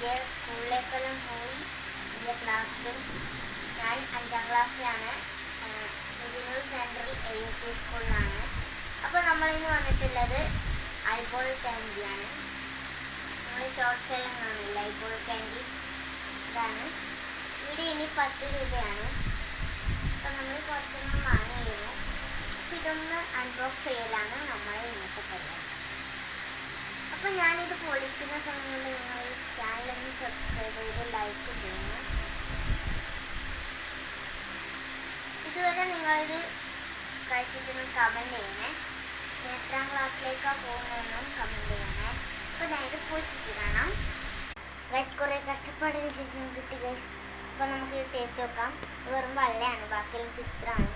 വലിയ സ്കൂളിലേക്കെല്ലാം പോയി വലിയ ക്ലാസ്സിലും. ഞാൻ 5ാം ക്ലാസ്സിലാണ്. ഇതിനൊരു സെൻട്രൽ UP സ്കൂളിലാണ്. അപ്പോൾ നമ്മളിന്ന് വന്നിട്ടുള്ളത് ഐബോൾ ക്യാൻഡിയാണ്. നമ്മൾ ഷോർട്സ് എല്ലാം കാണില്ല, ഐബോൾ ക്യാൻഡി ഇതാണ്. ഇവിടെ ഇനി 10 രൂപയാണ്. അപ്പോൾ നമ്മൾ കുറച്ചൊന്നും വാങ്ങിയിരുന്നു. അപ്പോൾ ഇതൊന്ന് അൺബോക്സ് ചെയ്യലാണ് നമ്മളെ ഇന്നത്തെ പരിപാടി. അപ്പോൾ ഞാനിത് പൊളിക്കുന്ന സമയം കൊണ്ട് നിങ്ങൾ ഈ ചാനലൊന്ന് സബ്സ്ക്രൈബ് ചെയ്ത് ലൈക്ക് ചെയ്യണം. ഇതുവരെ നിങ്ങളിത് കഴിച്ചിട്ടൊന്നും കമൻറ്റ് ചെയ്യണേ. എത്രാം ക്ലാസ്സിലേക്കാണ് പോകുന്നതെന്നും കമൻറ്റ് ചെയ്യണേ. അപ്പോൾ ഞാൻ ഇത് പൊളിച്ചിട്ട് കാണാം. ഗൈസ് കുറേ കഷ്ടപ്പാടിന് ശേഷം കിട്ടി ഗൈസ്. അപ്പോൾ നമുക്ക് ഇത് ടേസ്റ്റ് നോക്കാം. ഇത് വെറും വെള്ളയാണ്, ബാക്കിയെല്ലാം ചിത്രമാണ്.